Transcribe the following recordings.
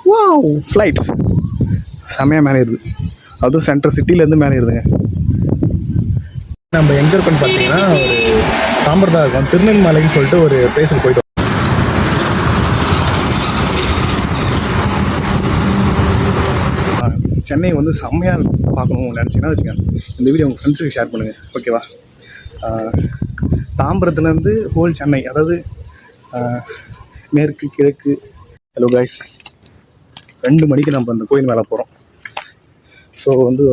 Wow flight செம்மையாக மேலே ஏறுது, அதுவும் சென்ட்ரல் சிட்டிலேருந்து மேலே ஏறுதுங்க. நம்ம எங்கே இருக்கோன்னு பார்த்தீங்கன்னா ஒரு தாம்பரத்தான் இருக்கோம். திருநெல்மலைன்னு சொல்லிட்டு ஒரு பிளேஸுக்கு போயிட்டோம். சென்னை வந்து செம்மையாக பார்க்கணும்னு நினச்சிங்கன்னா வச்சுக்கோங்க, இந்த வீடியோ உங்கள் ஃப்ரெண்ட்ஸுக்கு ஷேர் பண்ணுங்கள், ஓகேவா? தாம்பரத்துலேருந்து ஹோல் சென்னை, அதாவது மேற்கு கிழக்கு. ஹலோ கைஸ், 2 மணிக்கு நம்ம அந்த கோயில் மேலே போகிறோம். ஸோ வந்து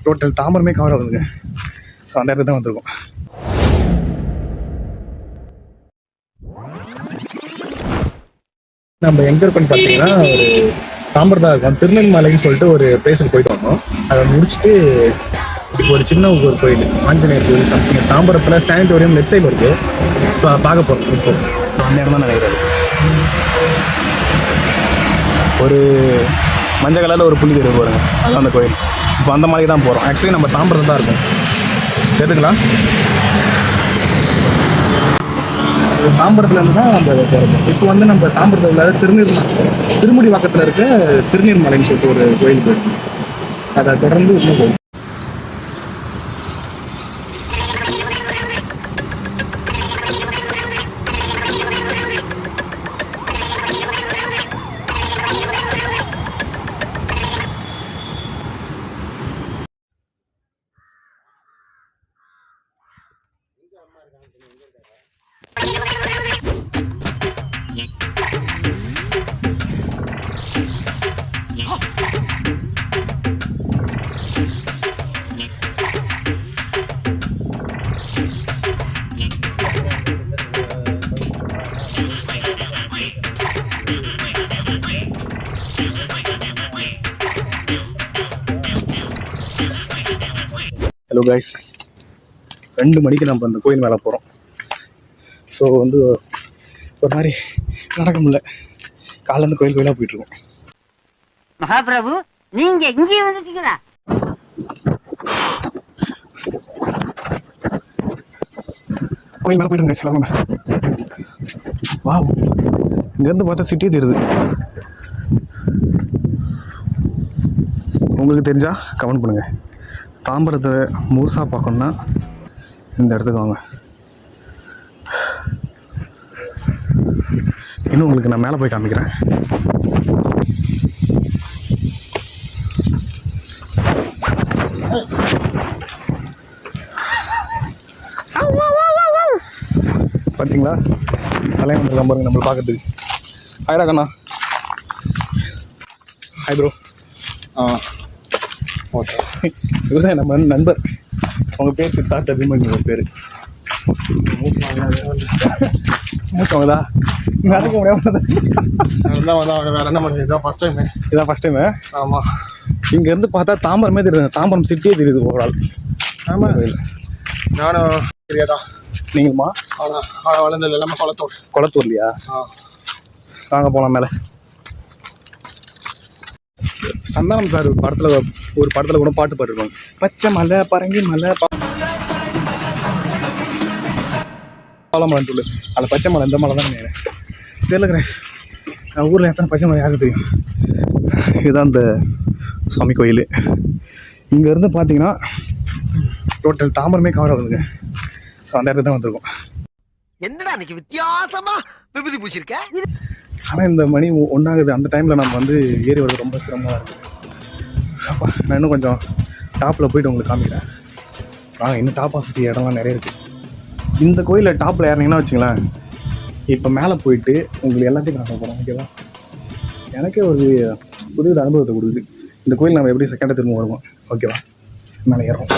டோட்டல் தாம்பரமே கவர் ஆகுதுங்க. ஸோ அந்த இடத்துல தான் வந்திருக்கோம். நம்ம எங்கே இருக்கோன்னு பார்த்தீங்கன்னா ஒரு தாம்பரத்தான் இருக்கோம். திருநெல்மலைன்னு சொல்லிட்டு ஒரு பிளேஸுக்கு போயிட்டு வந்தோம். அதை முடிச்சுட்டு இப்போ ஒரு சின்ன ஒரு கோயில், ஆஞ்சநேயர் கோயில் சம்திங், தாம்பரத்தில் சானிட்டோரியம் லெஃப்ட் சைடில் இருக்குது. ஸோ அதை பார்க்க போகிறோம். இப்போ அந்த இடம் தான் நினைக்கிறாரு. ஒரு மஞ்சள் கலரில் ஒரு புள்ளி தெரியும் போகிறோங்க, அதுதான் அந்த கோயில். இப்போ அந்த மாதிரி தான் போகிறோம். ஆக்சுவலி நம்ம தாம்பரத்தில் தான் இருக்கோம். கேட்டுக்கலாம், தாம்பரத்துலேருந்து தான் நம்ம போகிறோம். இப்போ வந்து நம்ம தாம்பரத்தில் உள்ள திருமுடி வாக்கத்தில் இருக்க திருநீர்மலைன்னு சொல்லிட்டு ஒரு கோயில் போயிருக்கோம். அதை தொடர்ந்து இன்னும் போகும். ஹலோ கைஸ், 2 மணிக்கு நம்ம அந்த கோயில் மேலே போகிறோம். ஸோ வந்து ஒரு மாதிரி நடக்க முடியல, காலேருந்து கோயிலாக போயிட்டுருக்கோம். மகாபிரபு, நீங்க இங்கேயே வந்துட்டீங்களா? கோயில் மேலே போயிட்டு சொல்லுங்க. வா, இங்கேருந்து பார்த்தா சிட்டியே தெரியுது. உங்களுக்கு தெரிஞ்சா கமெண்ட் பண்ணுங்கள். தாம்பரத்தை முழுசாக பார்க்கணுன்னா இந்த இடத்துக்கு வாங்க. இன்னும் உங்களுக்கு நான் மேலே போய் காமிக்கிறேன். பார்த்தீங்களா, தலைவன் வந்துருக்கான் பாருங்க நம்மளை பார்க்கறதுக்கு. ஹாய்டா கண்ணா. Hi bro. ஓகே, இதுதான் நம்ம நண்பர். அவங்க பேர் சித்தார்த் அபிமன்யு பேர். மூச்சவங்களா நடக்க முடியாமல் வேற என்ன பண்ணுறது, இதான் ஃபஸ்ட் டைமு. இதான் ஃபஸ்ட் டைமு. ஆமாம், இங்கேருந்து பார்த்தா தாம்பரமே தெரியுது, தாம்பரம் சிட்டியே தெரியுது ஓவரால். ஆமாம், நானும் தெரியாதா? நீங்களுமா? ஆனால் வளர்ந்தது எல்லாமே குளத்தூர்லையா? வாங்க போகலாம் மேலே. சந்தானம் சார் ஒரு படத்தில் கூட பாட்டு பாட்டுருப்பாங்க, பச்சை மலை பரங்கி மலை பாலமலைன்னு சொல்லு. அந்த பச்சை மலை இந்த மலை தான் தெரியலக்கிறேன். ஊரில் எத்தனை பச்சை மலை யாருக்கு தெரியும். இதுதான் இந்த சுவாமி கோயில். இங்கேருந்து பார்த்தீங்கன்னா டோட்டல் தாம்பரமே கவர் ஆகுதுங்க. ஸோ அந்த இடத்துக்கு தான் வந்திருக்கோம். என்னடா இன்னைக்கு வித்தியாசமா விபூதி பூசிருக்க? ஆனால் இந்த மணி 1 ஆகுது. அந்த டைமில் நம்ம வந்து ஏறி வரது ரொம்ப சிரமமாக இருக்குது. அப்பா, நான் இன்னும் கொஞ்சம் டாப்பில் போய்ட்டு உங்களுக்கு காமிக்கிறேன். இன்னும் டாப்பாக சுற்றி இடம்லாம் நிறைய இருக்குது. இந்த கோயிலில் டாப்பில் ஏறினீங்கன்னா வச்சுங்களேன், இப்போ மேலே போயிட்டு உங்களுக்கு எல்லாத்தையும் காட்ட போகிறோம், ஓகேவா? எனக்கே ஒரு புது அனுபவத்தை கொடுக்குது இந்த கோயில். நம்ம எப்படி செகண்டாக திரும்ப வருவோம், ஓகேவா? மேலே ஏறுறோம்.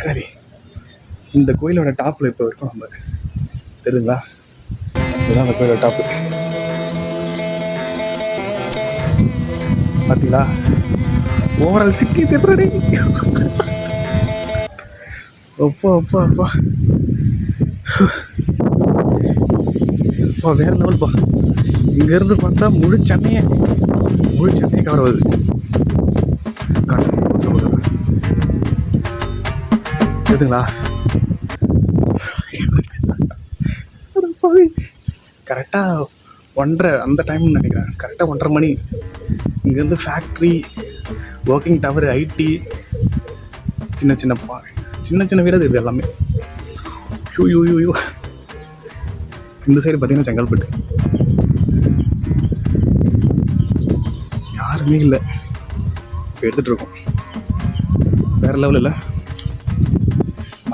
கரி இந்த கோயிலோட டாப்பில் இப்போ இருக்கும் நம்ம, தெரியுங்களா? இதுதான் அந்த கோயிலோட டாப்பு. பார்த்தீங்களா? ஓவரால் சிட்டி தெரியுறடி. அப்பா அப்பா அப்பா அப்பா வேற லெவல்ப்பா. இங்கேருந்து பார்த்தா முழு சென்னையே கவர் ஆகுது. எதுங்களா கரெக்டாக 1:30 அந்த டைம்னு நினைக்கிறேன். கரெக்டாக 1:30 மணி. இங்கேருந்து ஃபேக்ட்ரி, ஒர்க்கிங் டவர், ஐடி, சின்ன சின்ன வீடு இருக்குது எல்லாமே. யூ இந்த சைடு பார்த்தீங்கன்னா செங்கல்பட்டு. யாருமே இல்லை. இப்போ எடுத்துகிட்டு இருக்கோம். வேறு லெவல் இல்லை.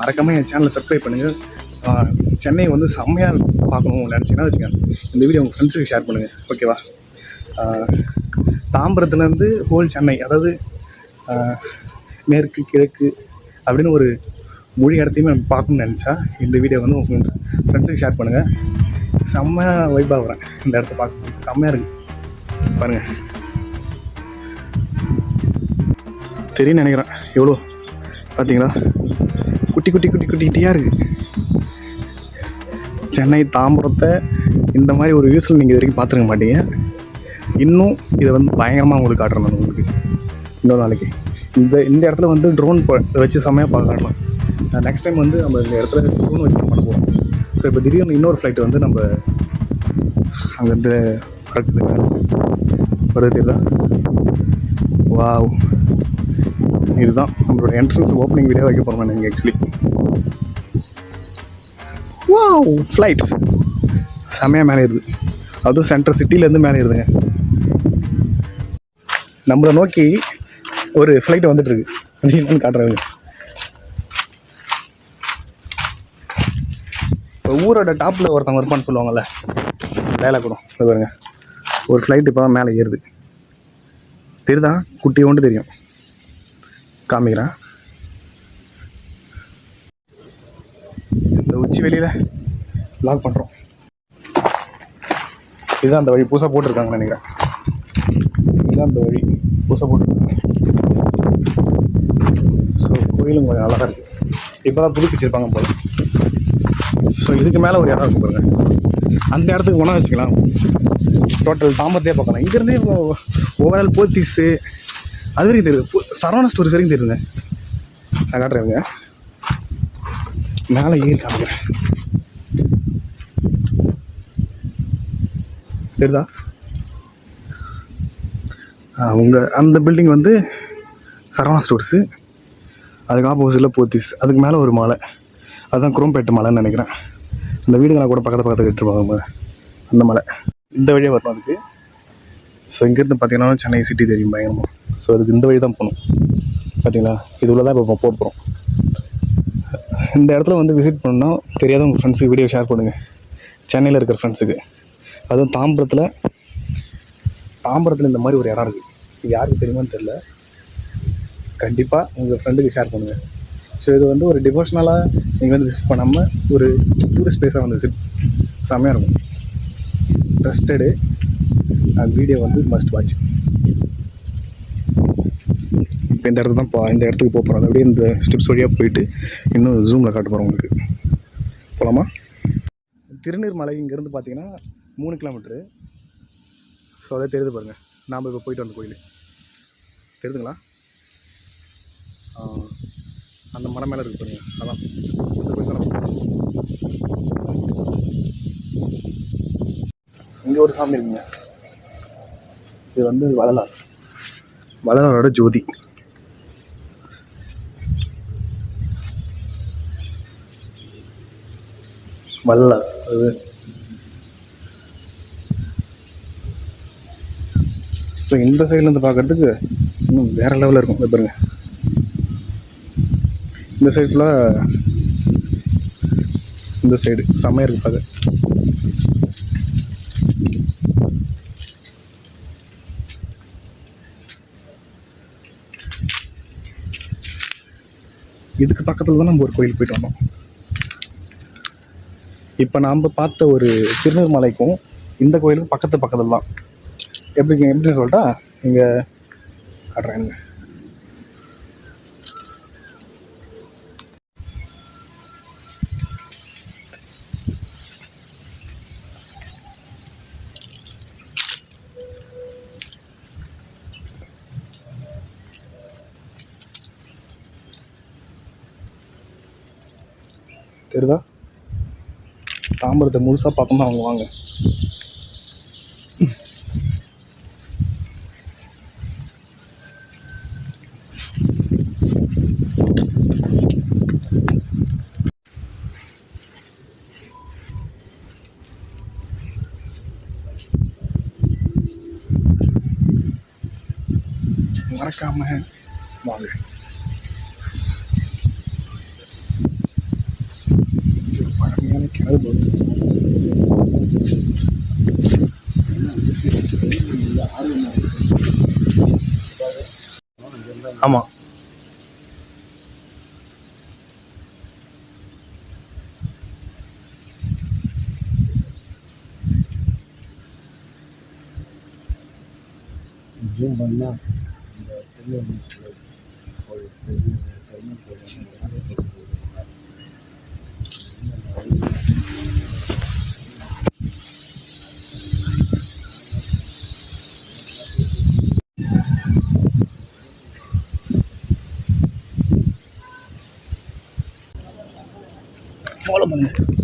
மறக்காமல் என் சேனலை சப்ஸ்கிரைப் பண்ணுங்கள். சென்னை வந்து செம்மையாக பார்க்கணும்னு நினச்சிங்கன்னா வச்சுக்கோங்க, இந்த வீடியோ உங்கள் ஃப்ரெண்ட்ஸுக்கு ஷேர் பண்ணுங்கள். ஓகேவா? தாம்பரத்துலேருந்து ஹோல் சென்னை, அதாவது மேற்கு கிழக்கு அப்படின்னு ஒரு மொழி இடத்தையுமே நம்ம பார்க்கணுன்னு நினச்சா இந்த வீடியோ வந்து உங்கள் ஃப்ரெண்ட்ஸுக்கு ஷேர் பண்ணுங்கள். செம்ம வைப்பாக வரேன் இந்த இடத்த பார்க்க. செம்மையாக இருக்குது பாருங்கள். தெரியும் நினைக்கிறேன். எவ்வளோ பார்த்தீங்களா? குட்டியாக இருக்குது. சென்னை தாம்பரத்தை இந்த மாதிரி ஒரு வியூஸில் நீங்கள் இது வரைக்கும் பார்த்துருக்க மாட்டீங்க. இன்னும் இதை வந்து பயங்கரமாக உங்களுக்கு காட்டுறேன் நான் உங்களுக்கு இன்னொரு நாளைக்கு. இந்த இடத்துல வந்து ட்ரோன் வச்சு செம்மையாக காட்டலாம். நெக்ஸ்ட் டைம் வந்து நம்ம இந்த இடத்துல ட்ரோன் வச்சு பண்ண போகிறோம். ஸோ இப்போ திடீர்னு இன்னொரு ஃப்ளைட் வந்து நம்ம அங்கேருந்து வருது. தான் வாவ், இதுதான் நம்மளோட என்ட்ரன்ஸ் ஓப்பனிங் வீடியோ வைக்க போகிறோம் நீங்கள். ஆக்சுவலி வாவ், ஃப்ளைட் செம்மையாக மேலே இருக்குது. அதுவும் சென்ட்ரல் சிட்டிலேருந்து மேலே இருக்குதுங்க. நம்மளை நோக்கி ஒரு ஃப்ளைட் வந்துட்டுருக்கு. அது என்னன்னு காட்டுறாங்க. இப்போ ஊரோட டாப்பில் ஒருத்தவங்க இருப்பான்னு சொல்லுவாங்கள்ல, வேலை கூட இது பாருங்க. ஒரு ஃப்ளைட் இப்போ தான் மேலே ஏறுது. தெரியுதா? குட்டியோண்டு தெரியும். காமிக்கிறேன். இந்த உச்சி வெளியில் லாக் பண்ணுறோம். இதுதான் அந்த வழி புதுசாக போட்டிருக்காங்கன்னு நினைக்கிறேன். இதுதான் அந்த வழி புதுசாக போட்டிருக்காங்க. ஸோ கோயிலும் கொஞ்சம் அழகாக இருக்குது. இப்போ தான் புதுப்பிச்சிருப்பாங்க போல. ஸோ இதுக்கு மேலே ஒரு இடம் இருக்குது பாருங்கள். அந்த இடத்துக்கு போனால் வச்சுக்கலாம், டோட்டல் தாம்பரத்தையே பார்க்கலாம். இங்கேருந்தே ஓவரால் போத்தீஸு அது வரைக்கும் தெரியுது. சரவணா ஸ்டோர்ஸ் வரைக்கும் தெரியுதுங்க. நான் காட்டுறேங்க. மேலே ஏறி காமிக்கிறேன். தெரியுதா? உங்கள் அந்த பில்டிங் வந்து சரவணா ஸ்டோர்ஸு, அதுக்கு ஆப்போசிட்டில் போத்தீஸ், அதுக்கு மேலே ஒரு மலை, அதுதான் குரோம்பேட்டு மலைன்னு நினைக்கிறேன். அந்த வீடுங்களாம் கூட பக்கத்தில் கட்டிருப்பாங்க அந்த மலை. இந்த வழியாக வரணும் அதுக்கு. ஸோ இங்கேருந்து பார்த்தீங்கன்னா சென்னை சிட்டி தெரியும் பயங்கரமாக. ஸோ அதுக்கு இந்த வழி தான் போகணும். பார்த்தீங்களா? இது உள்ள தான் இப்போ போகிறோம். இந்த இடத்துல வந்து விசிட் பண்ணால் தெரியாத உங்கள் ஃப்ரெண்ட்ஸுக்கு வீடியோ ஷேர் பண்ணுங்கள். சென்னையில் இருக்கிற ஃப்ரெண்ட்ஸுக்கு. அதுவும் தாம்பரத்தில் இந்த மாதிரி ஒரு இடம் இருக்குது. இது யாருக்கு தெரியுமான்னு தெரில. கண்டிப்பாக உங்கள் ஃப்ரெண்டுக்கு ஷேர் பண்ணுங்கள். ஸோ இது வந்து ஒரு டிவோஷனலாக நீங்கள் வந்து விசிட் பண்ணாமல் ஒரு டூரிஸ்ட் பிளேஸாக வந்து விசிட் செம்மையாக இருக்கும். ட்ரஸ்டடு வீடியோ வந்து மஸ்ட் வாட்ச். இப்போ இந்த இடத்துக்கு தான் இந்த இடத்துக்கு போக போகிறோம். அப்படியே இந்த ஸ்டெப்ஸ் வழியாக போயிட்டு இன்னும் ஜூமில் காட்ட போகிறோம் உங்களுக்கு. போகலாமா? திருநீர்மலை இங்கேருந்து பார்த்தீங்கன்னா 3 கிலோமீட்ரு. ஸோ அதே தெரியுது பாருங்கள். நாம் இப்போ போயிட்டு வந்த கோயில் தெரியுதுங்களா? அந்த மலை மேலே இருக்குது பாருங்க. அதான் இந்த கோயில் தான் நம்ம. இங்கே ஒரு சாமி இருக்குங்க. இது வந்து வள்ளலாரோட ஜோதி. வள்ளலார் அது. ஸோ இந்த சைட்லேருந்து பார்க்குறதுக்கு இன்னும் வேறு லெவலில் இருக்கும். இது பாருங்க. இந்த சைடு ஃபுல்லாக இந்த சைடு செம்மையாக இருக்குது பார்க்க. இதுக்கு பக்கத்தில் தான் நம்ம ஒரு கோயில் போயிட்டு வந்தோம். இப்போ நாம் பார்த்த ஒரு திருநீர்மலைக்கும் இந்த கோயிலுக்கும் பக்கத்தில் தான். எப்படி சொல்லிட்டா இங்கே காட்டுறேன். தெரியுதா? தாம்பரத்தை முழுசாக பார்க்கணும்னா அவங்க வாங்க. மறக்காம வாங்க. பழமையான கிணறு போகுது. ஆமாம், ஜூம் பண்ணால் இந்த பெரிய ஒரு பெரிய ஃபாலோ பண்ணுங்க.